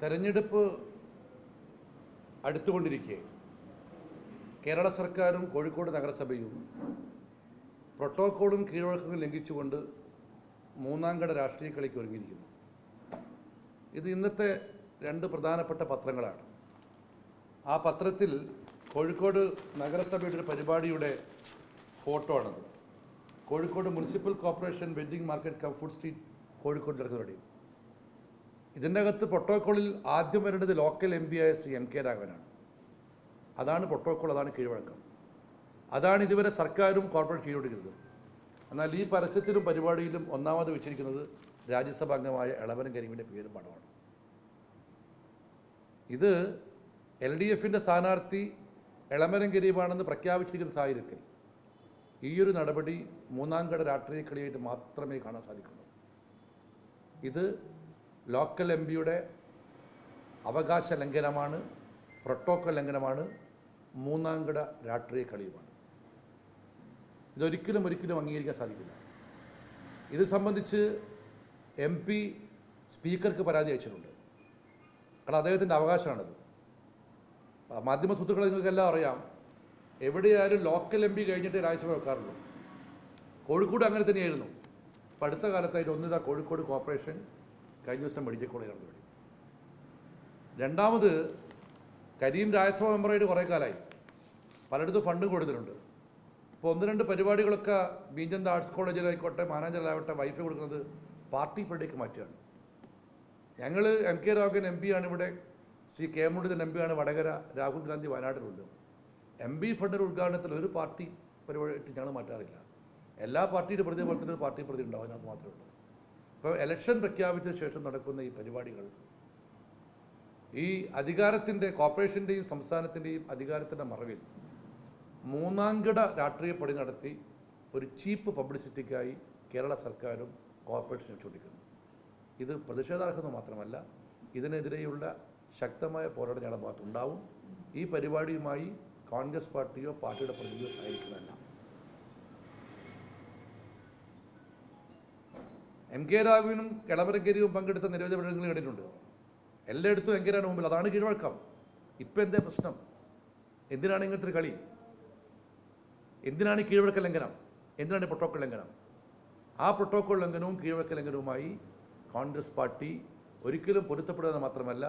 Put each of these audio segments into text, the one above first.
തെരഞ്ഞെടുപ്പ് അടുത്തുകൊണ്ടിരിക്കെ കേരള സർക്കാരും കോഴിക്കോട് നഗരസഭയും പ്രോട്ടോക്കോളും കീഴ്വഴക്കങ്ങളും ലംഘിച്ചുകൊണ്ട് മൂന്നാംകട രാഷ്ട്രീയ കളിക്ക് ഒരുങ്ങിയിരിക്കുന്നു. ഇത് ഇന്നത്തെ രണ്ട് പ്രധാനപ്പെട്ട പത്രങ്ങളാണ്. ആ പത്രത്തിൽ കോഴിക്കോട് നഗരസഭയുടെ ഒരു പരിപാടിയുടെ ഫോട്ടോ ആണത്. Kozhikode municipal corporation wedding market come food street Kozhikode നടക്കുന്ന. ഇതിൻ്റെ അകത്ത് പ്രോട്ടോക്കോളിൽ ആദ്യം വരേണ്ടത് ലോക്കൽ MP ആയ ശ്രീ MK രാഘവനാണ്. അതാണ് പ്രോട്ടോക്കോൾ, അതാണ് കീഴ്വഴക്കം, അതാണ് ഇതുവരെ സർക്കാരും കോർപ്പറേറ്റ് ചെയ്തുകൊണ്ടിരിക്കുന്നത്. എന്നാൽ ഈ പരസ്യത്തിലും പരിപാടിയിലും ഒന്നാമത് വെച്ചിരിക്കുന്നത് രാജ്യസഭാംഗമായ എളമരം കരീമിൻ്റെ പേരും പടമാണ്. ഇത് LDFിൻ്റെ സ്ഥാനാർത്ഥി എളമരം കരീമാണെന്ന് പ്രഖ്യാപിച്ചിരിക്കുന്ന സാഹചര്യത്തിൽ ഈയൊരു നടപടി മൂന്നാംകട രാഷ്ട്രീയ കളിയായിട്ട് മാത്രമേ കാണാൻ സാധിക്കുള്ളൂ. ഇത് ലോക്കൽ MPയുടെ അവകാശ ലംഘനമാണ്, പ്രോട്ടോക്കോൾ ലംഘനമാണ്, മൂന്നാംകട രാഷ്ട്രീയ കളിയുമാണ്. ഇതൊരിക്കലും അംഗീകരിക്കാൻ സാധിക്കില്ല. ഇത് സംബന്ധിച്ച് MP സ്പീക്കർക്ക് പരാതി അയച്ചിട്ടുണ്ട്. കാരണം അദ്ദേഹത്തിൻ്റെ അവകാശമാണത്. മാധ്യമ സുഹൃത്തുക്കളെ നിങ്ങൾക്കെല്ലാം അറിയാം, എവിടെയായാലും ലോക്കൽ MP കഴിഞ്ഞിട്ട് രാജ്യസഭ വെക്കാറുള്ളൂ. കോഴിക്കോട് അങ്ങനെ തന്നെയായിരുന്നു. ഇപ്പം അടുത്ത കാലത്തായിട്ട് ഒന്നിതാ കോഴിക്കോട് കോർപ്പറേഷൻ കഴിഞ്ഞ ദിവസം മെഡിക്കൽ കോളേജ് നടന്നു. രണ്ടാമത് കരീം രാജ്യസഭ മെമ്പറായിട്ട് കുറേ കാലമായി, പലയിടത്തും ഫണ്ട് കൊടുത്തിട്ടുണ്ട്. ഇപ്പോൾ ഒന്ന് രണ്ട് പരിപാടികളൊക്കെ ബീഞ്ചന്ത് ആർട്സ് കോളേജിലായിക്കോട്ടെ മാനാഞ്ചിലാവട്ടെ വൈഫൈ കൊടുക്കുന്നത് പാർട്ടി പരിപാടിക്ക് മാറ്റുകയാണ്. ഞങ്ങൾ MK രാഘവൻ MP ആണ് ഇവിടെ, ശ്രീ K മുരളീധരൻ MP ആണ് വടകര, രാഹുൽ ഗാന്ധി വയനാട്ടിലുണ്ട്. MP ഫണ്ടിൻ്റെ ഉദ്ഘാടനത്തിൽ ഒരു പാർട്ടി പരിപാടിയായിട്ട് ഞങ്ങൾ മാറ്റാറില്ല. എല്ലാ പാർട്ടിയുടെ പ്രതി പോലെ തന്നെ ഒരു പാർട്ടി പ്രതി ഉണ്ടാവും, അതിനകത്ത് മാത്രമേ ഉള്ളൂ. ഇപ്പോൾ ഇലക്ഷൻ പ്രഖ്യാപിച്ച ശേഷം നടക്കുന്ന ഈ പരിപാടികൾ ഈ അധികാരത്തിൻ്റെ കോർപ്പറേഷൻ്റെയും സംസ്ഥാനത്തിൻ്റെയും അധികാരത്തിൻ്റെ മറവിൽ മൂന്നാംകിട രാഷ്ട്രീയ പണി നടത്തി ഒരു ചീപ്പ് പബ്ലിസിറ്റിക്കായി കേരള സർക്കാരും കോർപ്പറേഷനും ചൂണ്ടിക്കുന്നു. ഇത് പ്രതിഷേധാർഹമെന്ന് മാത്രമല്ല, ഇതിനെതിരെയുള്ള ശക്തമായ പോരാട്ടം ഞങ്ങളുടെ ഭാഗത്തുണ്ടാവും. ഈ പരിപാടിയുമായി കോൺഗ്രസ് പാർട്ടിയോ പാർട്ടിയുടെ പ്രതിനിധിയോ സഹായിക്കുന്നതല്ല. MK രാഘവനും എളമരം കരീമും പങ്കെടുത്ത നിരവധി പരിപാടികൾ കണ്ടിട്ടുണ്ട്. എല്ലായിടത്തും MK രാഘവന് മുമ്പിൽ. അതാണ് കീഴ്വഴക്കം. ഇപ്പം എന്താ പ്രശ്നം? എന്തിനാണ് ഇങ്ങനത്തെ ഒരു കളി? എന്തിനാണ് ഈ കീഴ്വഴക്ക ലംഘനം? എന്തിനാണ് പ്രോട്ടോക്കോൾ ലംഘനം? ആ പ്രോട്ടോക്കോൾ ലംഘനവും കീഴ്വഴക്ക ലംഘനവുമായി കോൺഗ്രസ് പാർട്ടി ഒരിക്കലും പൊരുത്തപ്പെടുക മാത്രമല്ല,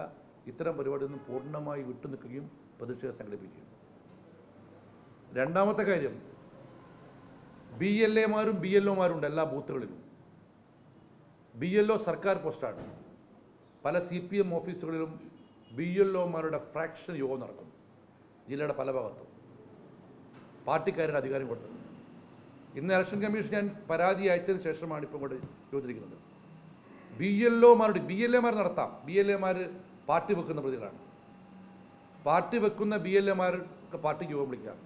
ഇത്തരം പരിപാടിയിൽ നിന്നും പൂർണ്ണമായി വിട്ടുനിൽക്കുകയും പ്രതിഷേധം സംഘടിപ്പിക്കുകയും. രണ്ടാമത്തെ കാര്യം, BLAമാരും BLOമാരും ഉണ്ട് എല്ലാ ബൂത്തുകളിലും. BLO സർക്കാർ പോസ്റ്റാണ്. പല CPM ഓഫീസുകളിലും BLOമാരുടെ ഫ്രാക്ഷൻ യോഗം നടക്കുന്നു. ജില്ലയുടെ പല ഭാഗത്തും പാർട്ടിക്കാരുടെ അധികാരം കൊടുത്തത്. ഇന്ന് ഇലക്ഷൻ കമ്മീഷൻ ഞാൻ പരാതി അയച്ചതിന് ശേഷമാണ് ഇപ്പം ഇങ്ങോട്ട് ചോദിച്ചിരിക്കുന്നത്. BLAമാർ നടത്താം. BLAമാർ പാർട്ടി വെക്കുന്ന പ്രതികളാണ്. പാർട്ടി വെക്കുന്ന BLAമാർക്ക് പാർട്ടിക്ക് യോഗം വിളിക്കാം.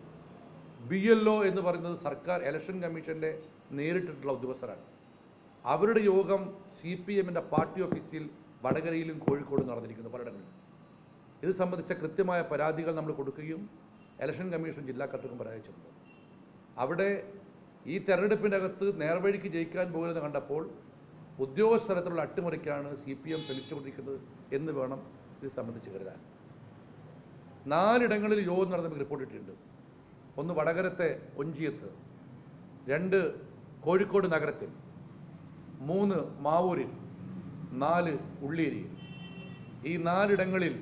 BLO എന്ന് പറയുന്നത് സർക്കാർ ഇലക്ഷൻ കമ്മീഷൻ്റെ നേരിട്ടിട്ടുള്ള ഉദ്യോഗസ്ഥരാണ്. അവരുടെ യോഗം CPMൻ്റെ പാർട്ടി ഓഫീസിൽ വടകരയിലും കോഴിക്കോടും നടന്നിരിക്കുന്നു പലയിടങ്ങളിലും. ഇത് സംബന്ധിച്ച കൃത്യമായ പരാതികൾ നമ്മൾ കൊടുക്കുകയും ഇലക്ഷൻ കമ്മീഷൻ ജില്ലാ കളക്ടർക്കും പരാതിച്ചിട്ടുണ്ട്. അവിടെ ഈ തെരഞ്ഞെടുപ്പിൻ്റെ അകത്ത് നേർവഴിക്ക് ജയിക്കാൻ പോകുന്നത് കണ്ടപ്പോൾ ഉദ്യോഗസ്ഥ തലത്തിലുള്ള അട്ടിമറിക്കാണ് CPM ശ്രമിച്ചുകൊണ്ടിരിക്കുന്നത് എന്ന് വേണം ഇത് സംബന്ധിച്ച് കരുതാൻ. 4 ഇടങ്ങളിൽ യോഗം നടന്ന റിപ്പോർട്ട് ഇട്ടിട്ടുണ്ട്. 1 വടകരത്തെ ഒഞ്ചിയത്ത്, 2 കോഴിക്കോട് നഗരത്തിൽ, 3 മാവൂരിൽ, 4 ഉള്ളിയേരിയിൽ. ഈ 4 ഇടങ്ങളിൽ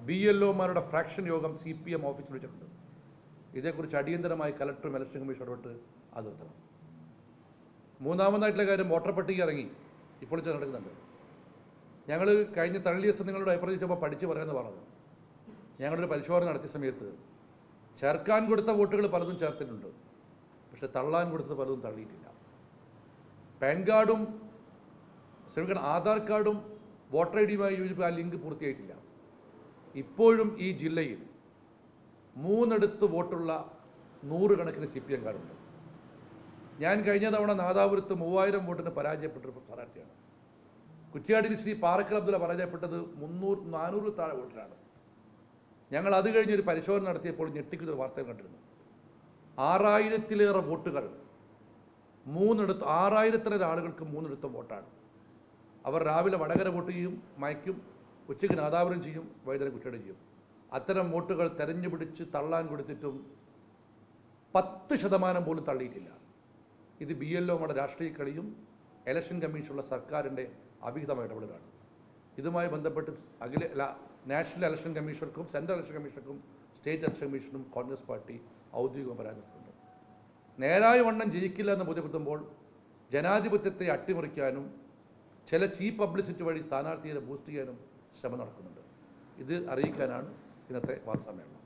BLOമാരുടെ ഫ്രാക്ഷൻ യോഗം CPM ഓഫീസിൽ വിളിച്ചിട്ടുണ്ട്. ഇതേക്കുറിച്ച് അടിയന്തരമായി കലക്ടറും ഇലക്ഷൻ കമ്മീഷൻ ഇടപെട്ട് അത് നിർത്തണം. മൂന്നാമതായിട്ടുള്ള കാര്യം, വോട്ടർ പട്ടിക ഇറങ്ങി ഇപ്പോൾ നടക്കുന്നുണ്ട്. ഞങ്ങൾ കഴിഞ്ഞ തള്ളി ദിവസം നിങ്ങളുടെ അഭിപ്രായം ചോദിച്ചപ്പോൾ പഠിച്ച് പറയുന്നത് പറഞ്ഞത്, ഞങ്ങളൊരു പരിശോധന നടത്തിയ സമയത്ത് ചേർക്കാൻ കൊടുത്ത വോട്ടുകൾ പലതും ചേർത്തിട്ടുണ്ട്, പക്ഷെ തള്ളാൻ കൊടുത്തത് പലതും തള്ളിയിട്ടില്ല. പാൻ കാർഡും ആധാർ കാർഡും വോട്ടർ ID-യുമായി യോജിപ്പ് ആ ലിങ്ക് പൂർത്തിയായിട്ടില്ല. ഇപ്പോഴും ഈ ജില്ലയിൽ 3 വോട്ടുള്ള 100 കണക്കിന് CPM കാർഡുണ്ട്. ഞാൻ കഴിഞ്ഞ തവണ നാദാപുരത്ത് 3000 വോട്ടിന് പരാജയപ്പെട്ടൊരു സ്ഥാനാർത്ഥിയാണ്. കുറ്റ്യാടിയിൽ ശ്രീ പാറക്കൽ അബ്ദുള്ള പരാജയപ്പെട്ടത് 400 താഴെ വോട്ടിലാണ്. ഞങ്ങൾ അത് കഴിഞ്ഞൊരു പരിശോധന നടത്തിയപ്പോൾ ഞെട്ടിക്കുന്നൊരു വാർത്ത കണ്ടിരുന്നു. 6000-ലേറെ വോട്ടുകൾ 6000-ലേറെ ആളുകൾക്ക് 3 വോട്ടാണ്. അവർ രാവിലെ വടകര വോട്ട് ചെയ്യും, മയക്കും, ഉച്ചയ്ക്ക് നാദാപുരം ചെയ്യും, വൈകുന്നേരം കുറ്റിയാടി ചെയ്യും. അത്തരം വോട്ടുകൾ തെരഞ്ഞു പിടിച്ച് തള്ളാൻ കൊടുത്തിട്ടും 10% പോലും തള്ളിയിട്ടില്ല. ഇത് BLOയുടെ രാഷ്ട്രീയ കളിയും ഇലക്ഷൻ കമ്മീഷനുള്ള സർക്കാരിൻ്റെ അവിഹിതമായ ഇടപെടലാണ്. ഇതുമായി ബന്ധപ്പെട്ട് നാഷണൽ ഇലക്ഷൻ കമ്മീഷണർക്കും സെൻട്രൽ ഇലക്ഷൻ കമ്മീഷണർക്കും സ്റ്റേറ്റ് ഇലക്ഷൻ കമ്മീഷനും കോൺഗ്രസ് പാർട്ടി ഔദ്യോഗിക പരാതിയുണ്ട്. നേരായ വണ്ണം ജയിക്കില്ല എന്ന് ബോധ്യപ്പെടുത്തുമ്പോൾ ജനാധിപത്യത്തെ അട്ടിമറിക്കാനും ചില ചീപ്പ് പബ്ലിസിറ്റി വഴി സ്ഥാനാർത്ഥിയെ ബൂസ്റ്റ് ചെയ്യാനും ശ്രമം നടക്കുന്നുണ്ട്. ഇത് അറിയിക്കാനാണ് ഇന്നത്തെ വാർത്താസമ്മേളനം.